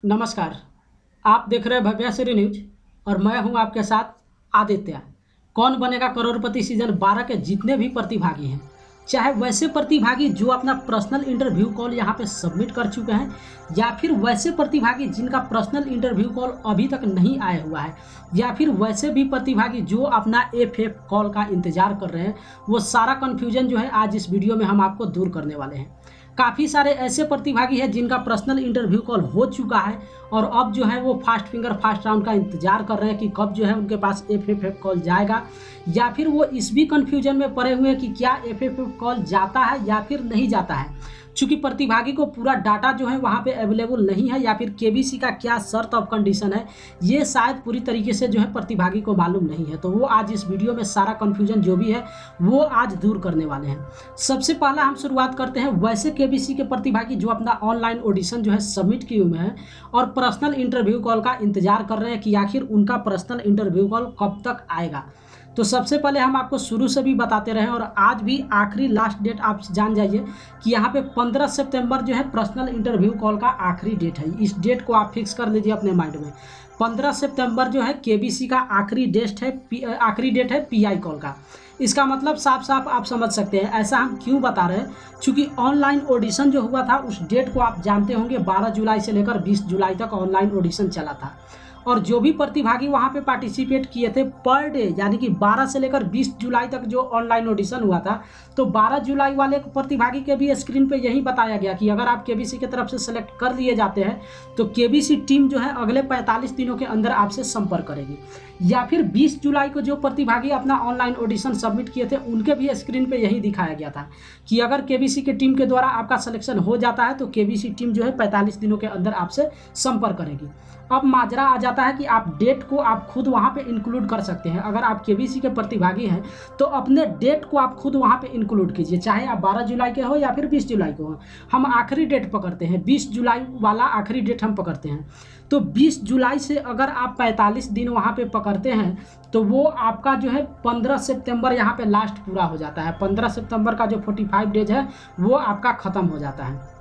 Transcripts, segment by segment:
नमस्कार। आप देख रहे हैं भव्यश्री न्यूज और मैं हूं आपके साथ आदित्य। कौन बनेगा करोड़पति सीजन 12 के जितने भी प्रतिभागी हैं, चाहे वैसे प्रतिभागी जो अपना पर्सनल इंटरव्यू कॉल यहां पे सबमिट कर चुके हैं या फिर वैसे प्रतिभागी जिनका पर्सनल इंटरव्यू कॉल अभी तक नहीं आया हुआ है या फिर वैसे भी प्रतिभागी जो अपना एफएफ कॉल का इंतजार कर रहे हैं, वो सारा कन्फ्यूजन जो है आज इस वीडियो में हम आपको दूर करने वाले हैं। काफ़ी सारे ऐसे प्रतिभागी हैं जिनका पर्सनल इंटरव्यू कॉल हो चुका है और अब जो है वो फास्ट फिंगर फास्ट राउंड का इंतजार कर रहे हैं कि कब जो है उनके पास एफएफ कॉल जाएगा, या फिर वो इस भी कन्फ्यूजन में पड़े हुए हैं कि क्या एफएफ कॉल जाता है या फिर नहीं जाता है। चूंकि प्रतिभागी को पूरा डाटा जो है वहाँ पे अवेलेबल नहीं है या फिर केबीसी का क्या शर्त ऑफ कंडीशन है, ये शायद पूरी तरीके से जो है प्रतिभागी को मालूम नहीं है। तो वो आज इस वीडियो में सारा कन्फ्यूजन जो भी है वो आज दूर करने वाले हैं। सबसे पहला हम शुरुआत करते हैं वैसे केबीसी के प्रतिभागी जो अपना ऑनलाइन ऑडिशन जो है सबमिट किए हुए हैं और पर्सनल इंटरव्यू कॉल का इंतजार कर रहे हैं कि आखिर उनका पर्सनल इंटरव्यू कॉल कब तक आएगा। तो सबसे पहले हम आपको शुरू से भी बताते रहे और आज भी आखिरी लास्ट डेट आप जान जाइए कि यहाँ पे 15 सितंबर जो है पर्सनल इंटरव्यू कॉल का आखिरी डेट है। इस डेट को आप फिक्स कर लीजिए अपने माइंड में। 15 सितंबर जो है केबीसी का आखिरी डेट है पीआई कॉल का। इसका मतलब साफ साफ आप समझ सकते हैं। ऐसा हम क्यों बता रहे हैं, क्योंकि ऑनलाइन ऑडिशन जो हुआ था उस डेट को आप जानते होंगे 12 जुलाई से लेकर 20 जुलाई तक ऑनलाइन ऑडिशन चला था और जो भी प्रतिभागी वहां पे पार्टिसिपेट किए थे पर डे, यानी कि 12 से लेकर 20 जुलाई तक जो ऑनलाइन ऑडिशन हुआ था, तो 12 जुलाई वाले प्रतिभागी के भी स्क्रीन पे यही बताया गया कि अगर आप केबीसी की तरफ से सेलेक्ट कर लिए जाते हैं तो केबीसी टीम जो है अगले 45 दिनों के अंदर आपसे संपर्क करेगी। या फिर 20 जुलाई को जो प्रतिभागी अपना ऑनलाइन ऑडिशन सबमिट किए थे उनके भी स्क्रीन पे यही दिखाया गया था कि अगर केबीसी की टीम के द्वारा आपका सिलेक्शन हो जाता है तो केबीसी टीम जो है 45 दिनों के अंदर आपसे संपर्क करेगी। अब माजरा आ जाता है कि आप डेट को आप खुद वहां पे इंक्लूड कर सकते हैं। अगर आप केबीसी के प्रतिभागी हैं तो अपने डेट को आप खुद वहां पे इंक्लूड कीजिए, चाहे आप 12 जुलाई के हो या फिर 20 जुलाई के हो। हम आखिरी डेट पकड़ते हैं, 20 जुलाई वाला आखिरी डेट हम पकड़ते हैं। तो 20 जुलाई से अगर आप 45 दिन वहां पे पकड़ते हैं तो वो आपका जो है 15 सितंबर यहाँ पे लास्ट पूरा हो जाता है। 15 सितंबर का जो 45 डेज है वो आपका ख़त्म हो जाता है।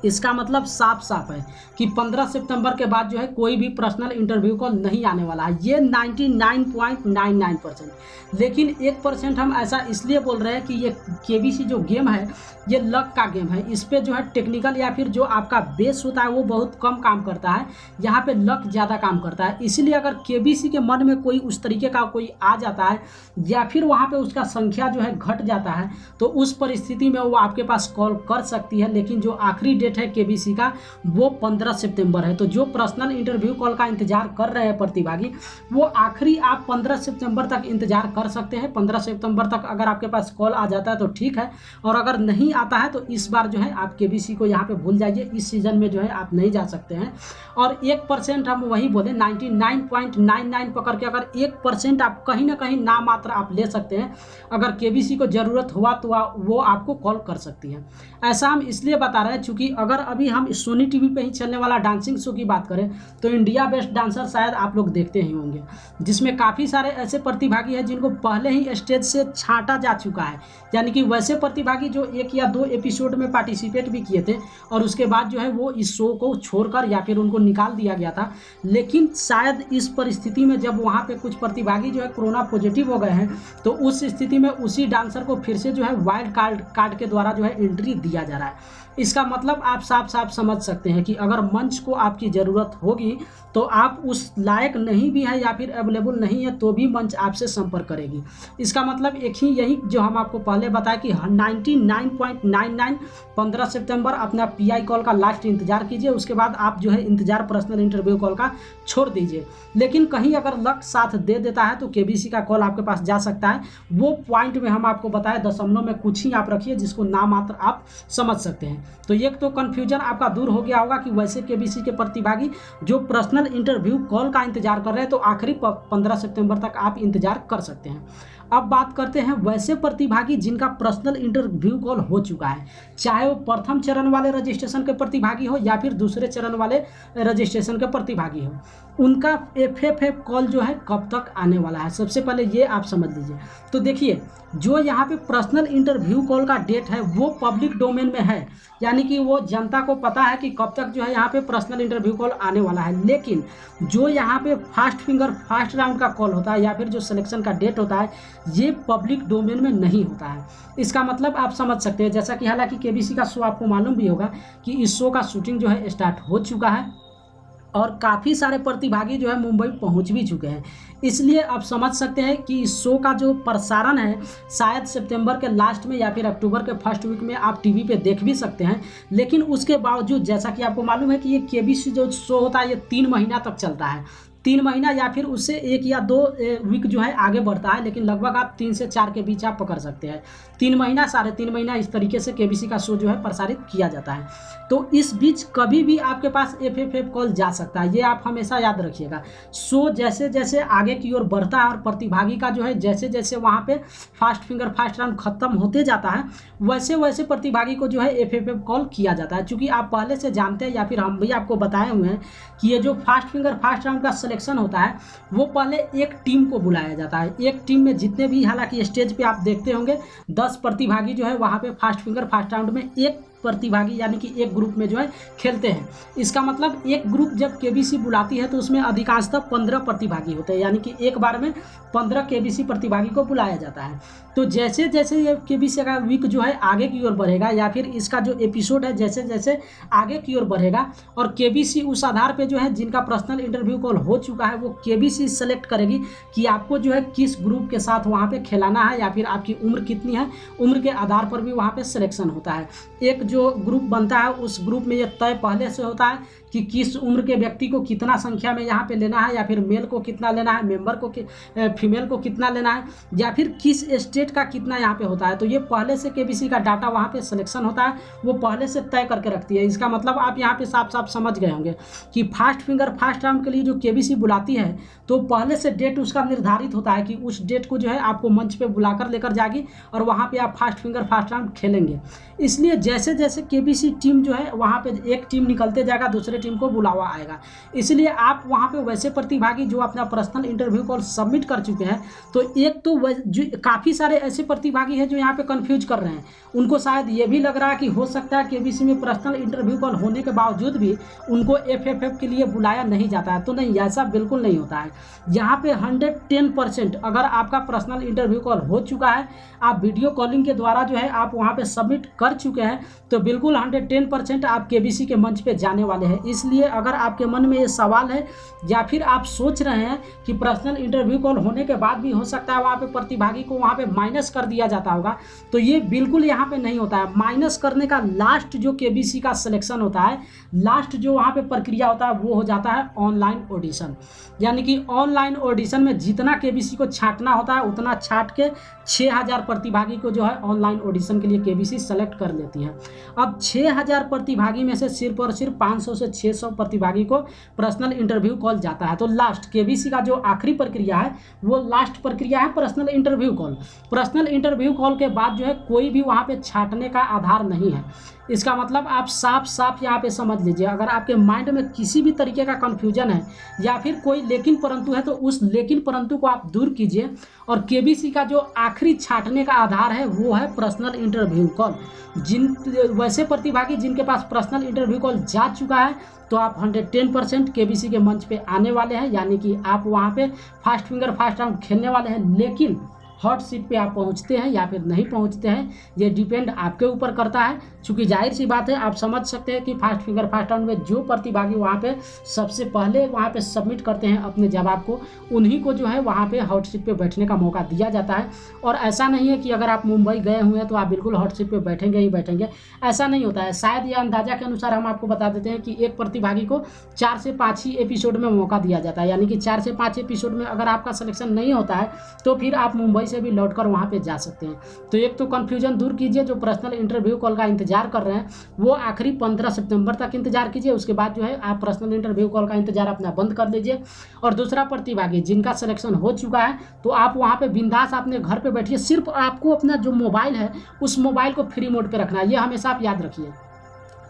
इसका मतलब साफ साफ है कि 15 सितंबर के बाद जो है कोई भी पर्सनल इंटरव्यू कॉल नहीं आने वाला है। ये 99.99%। लेकिन 1% हम ऐसा इसलिए बोल रहे हैं कि ये केबीसी जो गेम है ये लक का गेम है। इस पे जो है टेक्निकल या फिर जो आपका बेस होता है वो बहुत कम काम करता है, यहाँ पे लक ज़्यादा काम करता है। इसलिए अगर केबीसी के मन में कोई उस तरीके का कोई आ जाता है या फिर वहाँ पे उसका संख्या जो है घट जाता है तो उस परिस्थिति में वो आपके पास कॉल कर सकती है। लेकिन जो आखिरी डेट है केबीसी का वो 15 सितंबर है। तो जो पर्सनल इंटरव्यू कॉल का इंतजार कर रहे हैं प्रतिभागी वो आखिरी आप 15 सितंबर तक इंतजार कर सकते हैं। 15 सितंबर तक अगर आपके पास कॉल आ जाता है तो ठीक है, और अगर नहीं आता है तो इस बार जो है आप केबीसी को यहाँ पे भूल जाइए। इस सीजन में जो है आप नहीं जा सकते हैं। और 1% हम वही बोले 99.99 पकड़ के अगर 1% आप कहीं ना कहीं ना मात्र आप ले सकते हैं। अगर केबीसी को ज़रूरत हुआ तो वो आपको कॉल कर सकती है। ऐसा हम इसलिए बता रहे हैं क्योंकि अगर अभी हम सोनी टीवी पे ही चलने वाला डांसिंग शो की बात करें तो इंडिया बेस्ट डांसर शायद आप लोग देखते ही होंगे, जिसमें काफ़ी सारे ऐसे प्रतिभागी हैं जिनको पहले ही स्टेज से छांटा जा चुका है। यानी कि वैसे प्रतिभागी जो 1 या 2 एपिसोड में पार्टिसिपेट भी किए थे और उसके बाद जो है वो इस शो को छोड़कर या फिर उनको निकाल दिया गया था। लेकिन शायद इस परिस्थिति में जब वहाँ पे कुछ प्रतिभागी जो है कोरोना पॉजिटिव हो गए हैं तो उस स्थिति में उसी डांसर को फिर से जो है वाइल्ड कार्ड के द्वारा जो है एंट्री दिया जा रहा है। इसका मतलब आप साफ साफ समझ सकते हैं कि अगर मंच को आपकी ज़रूरत होगी तो आप उस लायक नहीं भी है या फिर अवेलेबल नहीं है तो भी मंच आपसे संपर्क करेगी। इसका मतलब एक ही यही जो हम आपको पहले बताया कि 99.99 15 सितंबर अपना पीआई कॉल का लास्ट इंतजार कीजिए। उसके बाद आप जो है इंतजार पर्सनल इंटरव्यू कॉल का छोड़ दीजिए। लेकिन कहीं अगर लक साथ दे देता है तो केबीसी का कॉल आपके पास जा सकता है। वो पॉइंट में हम आपको बताएं, दशमलव में कुछ ही आप रखिए जिसको नाम मात्र आप समझ सकते हैं। तो एक तो कन्फ्यूजन आपका दूर हो गया होगा कि वैसे केबीसी के प्रतिभागी जो पर्सनल इंटरव्यू कॉल का इंतजार कर रहे हैं तो आखिरी 15 सितंबर तक आप इंतजार कर सकते हैं। अब बात करते हैं वैसे प्रतिभागी जिनका पर्सनल इंटरव्यू कॉल हो चुका है, चाहे वो प्रथम चरण वाले रजिस्ट्रेशन के प्रतिभागी हो या फिर दूसरे चरण वाले रजिस्ट्रेशन के प्रतिभागी हो, उनका एफएफएफ कॉल जो है कब तक आने वाला है, सबसे पहले ये आप समझ लीजिए। तो देखिए, जो यहाँ पे पर्सनल इंटरव्यू कॉल का डेट है वो पब्लिक डोमेन में है, यानी कि वो जनता को पता है कि कब तक जो है यहाँ पे पर्सनल इंटरव्यू कॉल आने वाला है। लेकिन जो यहाँ पे फास्ट फिंगर फर्स्ट राउंड का कॉल होता है या फिर जो सिलेक्शन का डेट होता है, ये पब्लिक डोमेन में नहीं होता है। इसका मतलब आप समझ सकते हैं, जैसा कि हालांकि केबीसी का शो आपको मालूम भी होगा कि इस शो का शूटिंग जो है स्टार्ट हो चुका है और काफ़ी सारे प्रतिभागी जो है मुंबई पहुंच भी चुके हैं। इसलिए आप समझ सकते हैं कि इस शो का जो प्रसारण है शायद सितंबर के लास्ट में या फिर अक्टूबर के फर्स्ट वीक में आप टीवी पे देख भी सकते हैं। लेकिन उसके बावजूद जैसा कि आपको मालूम है कि ये केबीसी जो शो होता है ये 3 महीना तक चलता है, 3 महीना या फिर उससे 1 या 2 वीक जो है आगे बढ़ता है, लेकिन लगभग आप 3 से 4 के बीच आप पकड़ सकते हैं। 3 महीना 3.5 महीना इस तरीके से केबीसी का शो जो है प्रसारित किया जाता है। तो इस बीच कभी भी आपके पास एफएफएफ कॉल जा सकता है, ये आप हमेशा याद रखिएगा। शो जैसे जैसे आगे की ओर बढ़ता है और प्रतिभागी का जो है जैसे जैसे वहाँ पे फास्ट फिंगर फर्स्ट राउंड खत्म होते जाता है, वैसे वैसे प्रतिभागी को जो है एफएफएफ कॉल किया जाता है। चूँकि आप पहले से जानते हैं या फिर हम भी आपको बताए हुए हैं कि ये जो फास्ट फिंगर फर्स्ट राउंड का सिलेक्शन होता है वो पहले एक टीम को बुलाया जाता है। एक टीम में जितने भी, हालांकि स्टेज पे आप देखते होंगे 10 प्रतिभागी जो है वहाँ पे फास्ट फिंगर फर्स्ट राउंड में एक प्रतिभागी यानी कि एक ग्रुप में जो है खेलते हैं। इसका मतलब एक ग्रुप जब केबीसी बुलाती है तो उसमें अधिकांशतः 15 प्रतिभागी होते हैं, यानी कि एक बार में 15 केबीसी प्रतिभागी को बुलाया जाता है। तो जैसे जैसे ये केबीसी का वीक जो है आगे की ओर बढ़ेगा या फिर इसका जो एपिसोड है जैसे जैसे आगे की ओर बढ़ेगा और केबीसी उस आधार पे जो है जिनका पर्सनल इंटरव्यू कॉल हो चुका है वो केबीसी सेलेक्ट करेगी कि आपको जो है किस ग्रुप के साथ वहाँ पे खिलाना है या फिर आपकी उम्र कितनी है, उम्र के आधार पर भी वहाँ पे सिलेक्शन होता है। एक जो ग्रुप बनता है उस ग्रुप में ये तय पहले से होता है कि किस उम्र के व्यक्ति को कितना संख्या में यहाँ पे लेना है या फिर मेल को कितना लेना है, मेंबर को फीमेल को कितना लेना है या फिर किस स्टेट का कितना यहाँ पे होता है। तो ये पहले से केबीसी का डाटा वहाँ पे सिलेक्शन होता है, वो पहले से तय करके रखती है। इसका मतलब आप यहाँ पे साफ साफ समझ गए होंगे कि फास्ट फिंगर फर्स्ट राउंड के लिए जो केबीसी बुलाती है तो पहले से डेट उसका निर्धारित होता है कि उस डेट को जो है आपको मंच पे बुलाकर लेकर जाएगी और वहाँ पे आप फास्ट फिंगर फर्स्ट राउंड खेलेंगे। इसलिए जैसे जैसे केबीसी टीम जो है वहाँ पे एक टीम निकलते जाएगा, दूसरे टीम को बुलावा आएगा। इसलिए आप वहाँ पे वैसे प्रतिभागी जो अपना पर्सनल इंटरव्यू कॉल सबमिट कर चुके हैं, तो एक तो काफ़ी सारे ऐसे प्रतिभागी हैं जो यहाँ पे कंफ्यूज कर रहे हैं, उनको शायद ये भी लग रहा है कि हो सकता है केबीसी में पर्सनल इंटरव्यू कॉल होने के बावजूद भी उनको एफएफएफ के लिए बुलाया नहीं जाता है। तो नहीं, ऐसा बिल्कुल नहीं होता है। यहाँ पे 110% अगर आपका पर्सनल इंटरव्यू कॉल हो चुका है, आप वीडियो कॉलिंग के द्वारा जो है आप वहाँ पे सबमिट कर चुके हैं, तो बिल्कुल 110% आप केबीसी के मंच पे जाने वाले हैं। इसलिए अगर आपके मन में ये सवाल है या फिर आप सोच रहे हैं कि पर्सनल इंटरव्यू कॉल होने के बाद भी हो सकता है वहाँ पे प्रतिभागी को वहाँ पे माइनस कर दिया जाता होगा, तो ये बिल्कुल यहाँ पे नहीं होता है। माइनस करने का लास्ट जो केबीसी का सिलेक्शन होता है, लास्ट जो वहाँ पे प्रक्रिया होता है वो हो जाता है ऑनलाइन ऑडिशन। यानी कि ऑनलाइन ऑडिशन में जितना केबीसी को छांटना होता है उतना छांट के 6000 प्रतिभागी को जो है ऑनलाइन ऑडिशन के लिए केबीसी सेलेक्ट कर लेती है। अब 6000 प्रतिभागी में से सिर्फ और सिर्फ 500 से 600 प्रतिभागी को पर्सनल इंटरव्यू कॉल जाता है। तो लास्ट केबीसी का जो आखिरी प्रक्रिया है वो लास्ट प्रक्रिया है personal interview call. Personal interview call के बाद जो है कोई भी वहाँ पे छांटने का आधार नहीं है। इसका मतलब आप साफ साफ यहाँ पे समझ लीजिए, अगर आपके माइंड में किसी भी तरीके का कन्फ्यूजन है या फिर कोई लेकिन परंतु है तो उस लेकिन परंतु को आप दूर कीजिए और केबीसी का जो आखिरी छांटने का आधार है वो है पर्सनल इंटरव्यू कॉल। वैसे प्रतिभागी जिनके पास पर्सनल इंटरव्यू कॉल जा चुका है तो आप 110% केबीसी के मंच पे आने वाले हैं, यानी कि आप वहाँ पे फास्ट फिंगर फास्ट राउंड खेलने वाले हैं। लेकिन हॉट सीट पे आप पहुंचते हैं या फिर नहीं पहुंचते हैं ये डिपेंड आपके ऊपर करता है। चूँकि जाहिर सी बात है, आप समझ सकते हैं कि फास्ट फिंगर फास्ट राउंड में जो प्रतिभागी वहाँ पे सबसे पहले वहाँ पे सबमिट करते हैं अपने जवाब को, उन्हीं को जो है वहाँ पे हॉट सीट पे बैठने का मौका दिया जाता है। और ऐसा नहीं है कि अगर आप मुंबई गए हुए हैं तो आप बिल्कुल हॉट सीट पे बैठेंगे ही बैठेंगे, ऐसा नहीं होता है। शायद ये अंदाजा के अनुसार हम आपको बता देते हैं कि एक प्रतिभागी को 4 से 5 ही एपिसोड में मौका दिया जाता है, यानी कि 4 से 5 एपिसोड में अगर आपका सिलेक्शन नहीं होता है तो फिर आप मुंबई वहीं से भी लौटकर वहाँ पे जा सकते हैं। तो एक तो कन्फ्यूजन दूर कीजिए, जो पर्सनल इंटरव्यू कॉल का इंतजार कर रहे हैं वो आखिरी 15 सितंबर तक इंतजार कीजिए, उसके बाद जो है आप पर्सनल इंटरव्यू कॉल का इंतजार अपना बंद कर लीजिए। और दूसरा प्रतिभागी जिनका सिलेक्शन हो चुका है तो आप वहाँ पे बिंदास अपने घर पे बैठिए, सिर्फ आपको अपना जो मोबाइल है उस मोबाइल को फ्री मोड पे रखना है, ये हमेशा आप याद रखिए।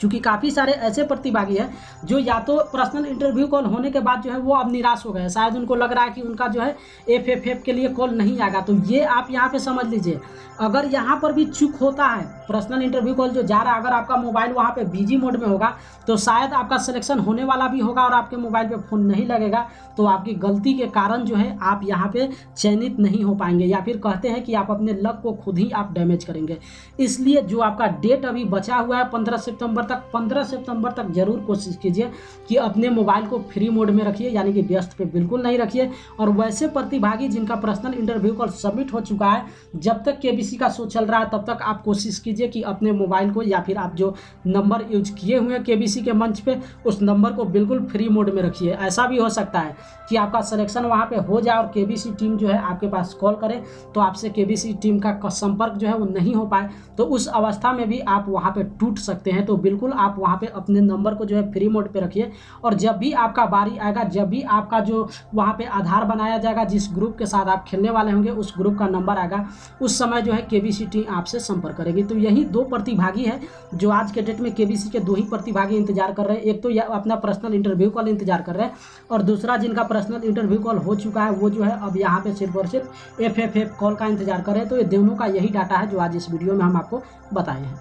क्योंकि काफ़ी सारे ऐसे प्रतिभागी हैं जो या तो पर्सनल इंटरव्यू कॉल होने के बाद जो है वो अब निराश हो गए, शायद उनको लग रहा है कि उनका जो है एफएफएफ के लिए कॉल नहीं आएगा। तो ये आप यहाँ पे समझ लीजिए, अगर यहाँ पर भी चूक होता है, पर्सनल इंटरव्यू कॉल जो जा रहा है अगर आपका मोबाइल वहाँ पे बिजी मोड में होगा तो शायद आपका सिलेक्शन होने वाला भी होगा और आपके मोबाइल पे फ़ोन नहीं लगेगा, तो आपकी गलती के कारण जो है आप यहाँ पे चयनित नहीं हो पाएंगे, या फिर कहते हैं कि आप अपने लक को खुद ही आप डैमेज करेंगे। इसलिए जो आपका डेट अभी बचा हुआ है 15 सितंबर तक, 15 सितंबर तक जरूर कोशिश कीजिए कि अपने मोबाइल को फ्री मोड में रखिए, यानी कि व्यस्त पे बिल्कुल नहीं रखिए। और वैसे प्रतिभागी जिनका पर्सनल इंटरव्यू कॉल सबमिट हो चुका है, जब तक केबीसी का शो चल रहा है तब तक आप कोशिश कीजिए कि अपने मोबाइल को या फिर आप जो नंबर यूज किए हुए हैं केबीसी के मंच पे उस नंबर को बिल्कुल फ्री मोड में रखिए। ऐसा भी हो सकता है कि आपका सिलेक्शन वहाँ पे हो जाए और केबीसी टीम जो है आपके पास कॉल करे तो आपसे केबीसी टीम का संपर्क जो है वो नहीं हो पाए, तो उस अवस्था में भी आप वहाँ पे टूट सकते हैं। तो बिल्कुल आप वहाँ पे अपने नंबर को जो है फ्री मोड पे रखिए, और जब भी आपका बारी आएगा, जब भी आपका जो वहाँ पे आधार बनाया जाएगा, जिस ग्रुप के साथ आप खेलने वाले होंगे उस ग्रुप का नंबर आएगा, उस समय जो है केबीसी टीम आपसे संपर्क करेगी। तो यही दो प्रतिभागी है जो आज के डेट में केबीसी के दो ही प्रतिभागी इंतजार कर रहे हैं, एक तो अपना पर्सनल इंटरव्यू कॉल इंतजार कर रहे हैं और दूसरा जिनका पर्सनल इंटरव्यू कॉल हो चुका है वो जो है अब यहाँ पे सिर्फ और सिर्फ एफएफएफ कॉल का इंतजार कर रहे हैं। तो ये दोनों का यही डाटा है जो आज इस वीडियो में हम आपको बताए हैं।